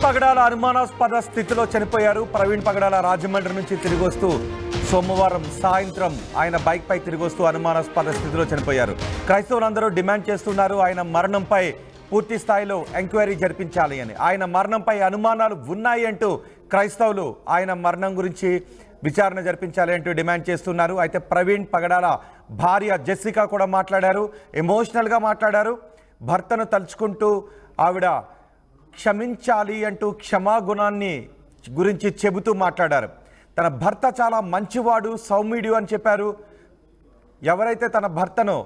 పగడాల అనుమానాస్పద స్థితిలో చనిపోయారు. ప్రవీణ్ పగడాల రాజమండ్రి నుంచి తిరిగి వస్తూ సోమవారం సాయంత్రం ఆయన బైక్ పై తిరిగి వస్తూ అనుమానాస్పద స్థితిలో చనిపోయారు. క్రైస్తవులందరూ డిమాండ్ చేస్తున్నారు ఆయన మరణంపై పూర్తి స్థాయిలో ఎంక్వైరీ జరిపించాలి అని. ఆయన మరణంపై అనుమానాలు ఉన్నాయి అంటూ క్రైస్తవులు ఆయన మరణం గురించి విచారణ జరిపించాలి అంటూ డిమాండ్ చేస్తున్నారు. అయితే ప్రవీణ్ పగడాల భార్య జెస్సికా కూడా మాట్లాడారు, ఎమోషనల్గా మాట్లాడారు. భర్తను తలుచుకుంటూ ఆవిడ క్షమించాలి అంటూ క్షమాగుణాన్ని గురించి చెబుతూ మాట్లాడారు. తన భర్త చాలా మంచివాడు, సౌమ్యుడు అని చెప్పారు. ఎవరైతే తన భర్తను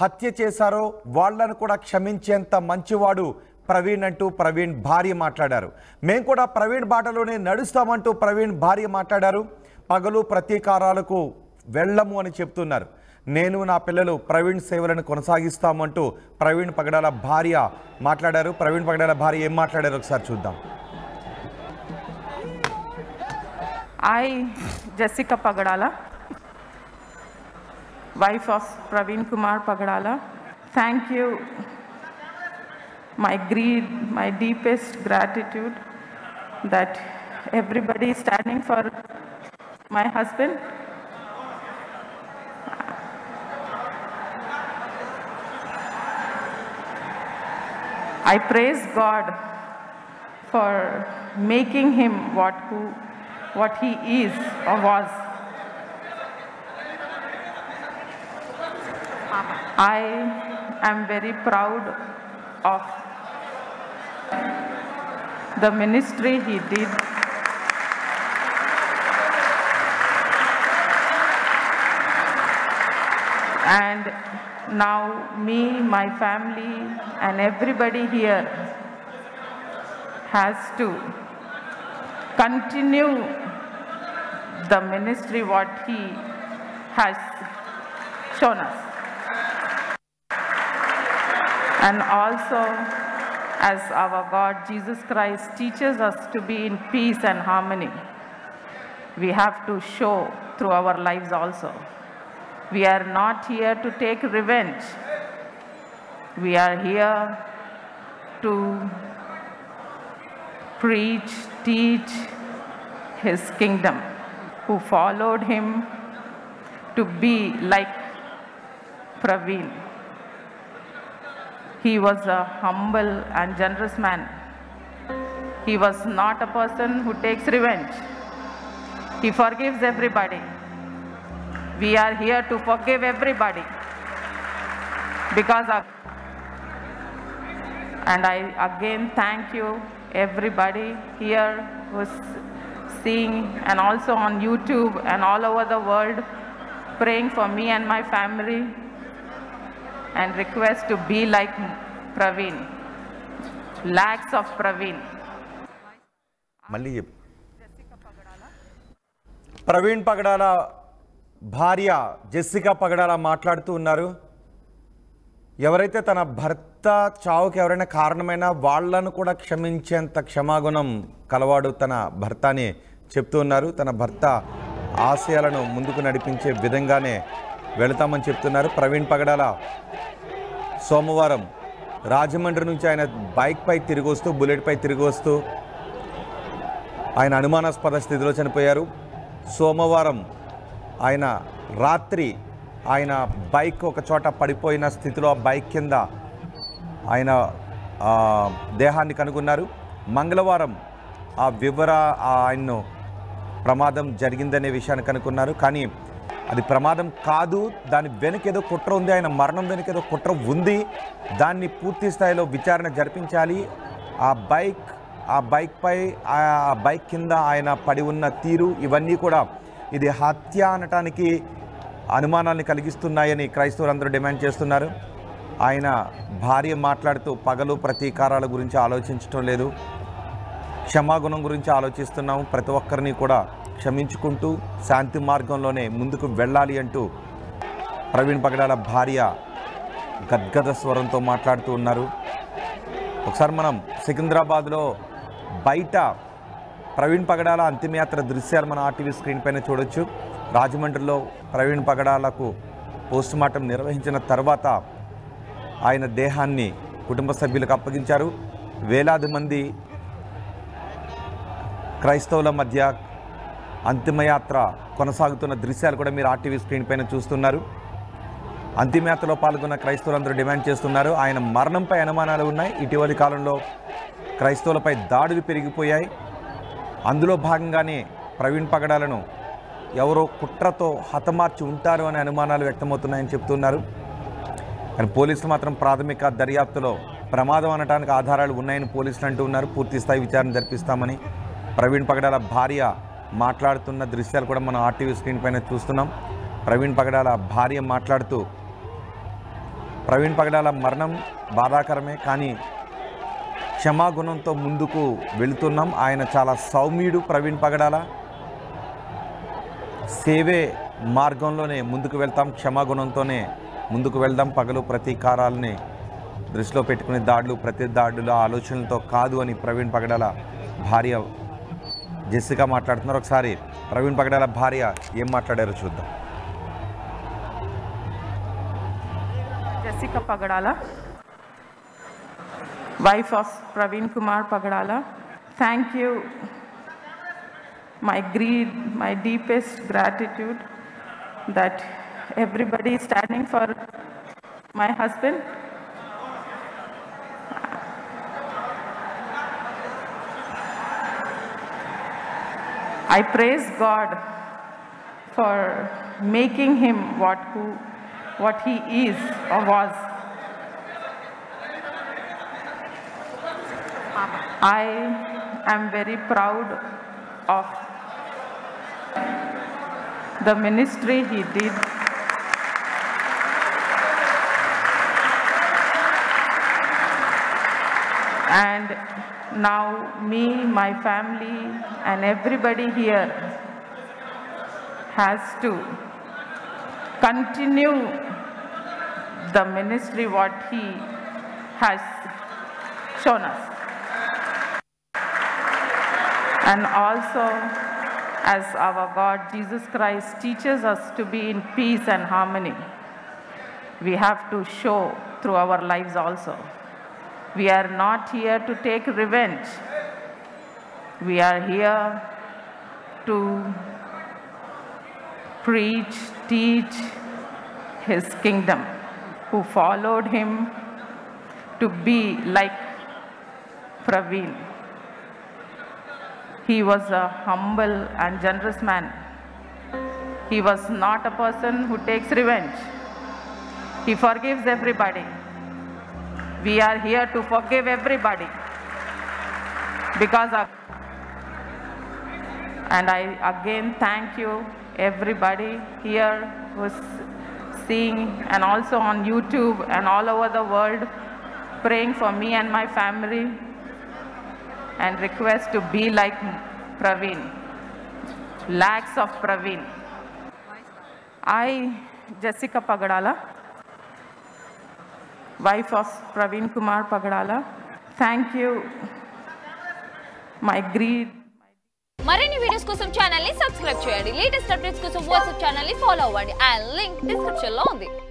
హత్య చేశారో వాళ్లను కూడా క్షమించేంత మంచివాడు ప్రవీణ్ అంటూ ప్రవీణ్ భార్య మాట్లాడారు. మేము కూడా ప్రవీణ్ బాటలోనే నడుస్తామంటూ ప్రవీణ్ భార్య మాట్లాడారు. పగలు ప్రతీకారాలకు వెళ్ళము అని చెప్తున్నారు. నేను నా పిల్లలు ప్రవీణ్ సేవలను కొనసాగిస్తామంటూ ప్రవీణ్ పగడాల భార్య మాట్లాడారు. ప్రవీణ్ పగడాల భార్య ఏం మాట్లాడారు ఒకసారి చూద్దాం. I, Jessica Pagadala, wife of Praveen Kumar Pagadala, thank you. My deepest gratitude that everybody is standing for my husband. I praise God for making him what he is or was. I am very proud of the ministry he did. And now me, my family, and everybody here has to continue the ministry what he has shown us. And also, as our God Jesus Christ teaches us to be in peace and harmony, we have to show through our lives also. We are not here to take revenge. We are here to preach, teach his kingdom. Who followed him to be like Praveen. He was a humble and generous man. He was not a person who takes revenge. He forgives everybody. We are here to forgive everybody because of. And I again thank you everybody here who's seeing and also on YouTube and all over the world, praying for me and my family and request to be like Praveen. Lakhs of Praveen. Praveen పగడాల భార్య Jessica పగడాల మాట్లాడుతూ ఉన్నారు. ఎవరైతే తన భర్త చావుకి ఎవరైనా కారణమైనా వాళ్లను కూడా క్షమించేంత క్షమాగుణం కలవాడు తన భర్త అని చెప్తూ ఉన్నారు. తన భర్త ఆశయాలను ముందుకు నడిపించే విధంగానే వెళతామని చెప్తున్నారు. ప్రవీణ్ పగడాల సోమవారం రాజమండ్రి నుంచి ఆయన బైక్పై తిరిగి వస్తూ బుల్లెట్పై తిరిగి వస్తూ ఆయన అనుమానాస్పద స్థితిలో చనిపోయారు. సోమవారం ఆయన రాత్రి ఆయన బైక్ ఒక చోట పడిపోయిన స్థితిలో ఆ బైక్ కింద ఆయన దేహాన్ని కనుగొన్నారు. మంగళవారం ఆయన్ను ప్రమాదం జరిగిందనే విషయాన్ని కనుక్కున్నారు. కానీ అది ప్రమాదం కాదు, దాని వెనుక ఏదో కుట్ర ఉంది, ఆయన మరణం వెనుక ఏదో కుట్ర ఉంది. దాన్ని పూర్తి స్థాయిలో విచారణ జరిపించాలి. ఆ బైక్ కింద ఆయన పడి ఉన్న తీరు ఇవన్నీ కూడా ఇది హత్య అనటానికి అనుమానాన్ని కలిగిస్తున్నాయని క్రైస్తవులందరూ డిమాండ్ చేస్తున్నారు. ఆయన భార్య మాట్లాడుతూ పగలు ప్రతీకారాల గురించి ఆలోచించడం లేదు, క్షమాగుణం గురించి ఆలోచిస్తున్నాము, ప్రతి ఒక్కరిని కూడా క్షమించుకుంటూ శాంతి మార్గంలోనే ముందుకు వెళ్ళాలి అంటూ ప్రవీణ్ పగడాల భార్య గద్గద స్వరంతో మాట్లాడుతూ ఉన్నారు. ఒకసారి మనం సికింద్రాబాద్లో బయట ప్రవీణ్ పగడాల అంతిమయాత్ర దృశ్యాలు మన ఆర్టీవీ స్క్రీన్ పైన చూడొచ్చు. రాజమండ్రిలో ప్రవీణ్ పగడాలకు పోస్టుమార్టం నిర్వహించిన తర్వాత ఆయన దేహాన్ని కుటుంబ సభ్యులకు అప్పగించారు. వేలాది మంది క్రైస్తవుల మధ్య అంతిమయాత్ర కొనసాగుతున్న దృశ్యాలు కూడా మీరు ఆర్టీవీ స్క్రీన్ పైన చూస్తున్నారు. అంతిమయాత్రలో పాల్గొన్న క్రైస్తవులందరూ డిమాండ్ చేస్తున్నారు. ఆయన మరణంపై అనుమానాలు ఉన్నాయి. ఇటీవలి కాలంలో క్రైస్తవులపై దాడులు పెరిగిపోయాయి. అందులో భాగంగానే ప్రవీణ్ పగడాలను ఎవరో కుట్రతో హతమార్చి ఉంటారు అనే అనుమానాలు వ్యక్తమవుతున్నాయని చెప్తున్నారు. కానీ పోలీసులు మాత్రం ప్రాథమిక దర్యాప్తులో ప్రమాదం అనడానికి ఆధారాలు ఉన్నాయని పోలీసులు అంటూ ఉన్నారు. పూర్తి స్థాయి విచారణ జరిపిస్తామని ప్రవీణ్ పగడాల భార్య మాట్లాడుతున్న దృశ్యాలు కూడా మనం ఆర్టీవీ స్క్రీన్ పైన చూస్తున్నాం. ప్రవీణ్ పగడాల భార్య మాట్లాడుతూ ప్రవీణ్ పగడాల మరణం బాధాకరమే, కానీ క్షమాగుణంతో ముందుకు వెళుతున్నాం. ఆయన చాలా సౌమ్యుడు. ప్రవీణ్ పగడాల సేవే మార్గంలోనే ముందుకు వెళ్తాం, క్షమాగుణంతోనే ముందుకు వెళ్దాం. పగలు ప్రతీకారాలని దృష్టిలో పెట్టుకునే దాడులు, ప్రతి దాడుల ఆలోచనలతో కాదు అని ప్రవీణ్ పగడాల భార్య జెసికా మాట్లాడుతున్నారు. ఒకసారి ప్రవీణ్ పగడాల భార్య ఏం మాట్లాడారో చూద్దాం. Jessica Pagadala, wife of Praveen Kumar Pagadala. Thank you. My deepest gratitude that everybody is standing for my husband. I praise God for making him what he is or was. I am very proud of the ministry he did. And now me, my family, and everybody here has to continue the ministry what he has shown us. And also, as our God Jesus Christ teaches us to be in peace and harmony, we have to show through our lives also. We are not here to take revenge. We are here to preach, teach his kingdom. Who followed him to be like Praveen. He was a humble and generous man. He was not a person who takes revenge. He forgives everybody. We are here to forgive everybody because of. And I again thank you everybody here who's seeing and also on YouTube and all over the world, praying for me and my family and request to be like Praveen. Lakhs of Praveen. I, Jessica Pagadala, wife of Praveen Kumar Pagadala, thank you. మరిన్ని videos కోసం channel ని subscribe చేయండి. Latest updates కోసం WhatsApp channel ని follow అవ్వండి. ఆ link description లో ఉంది.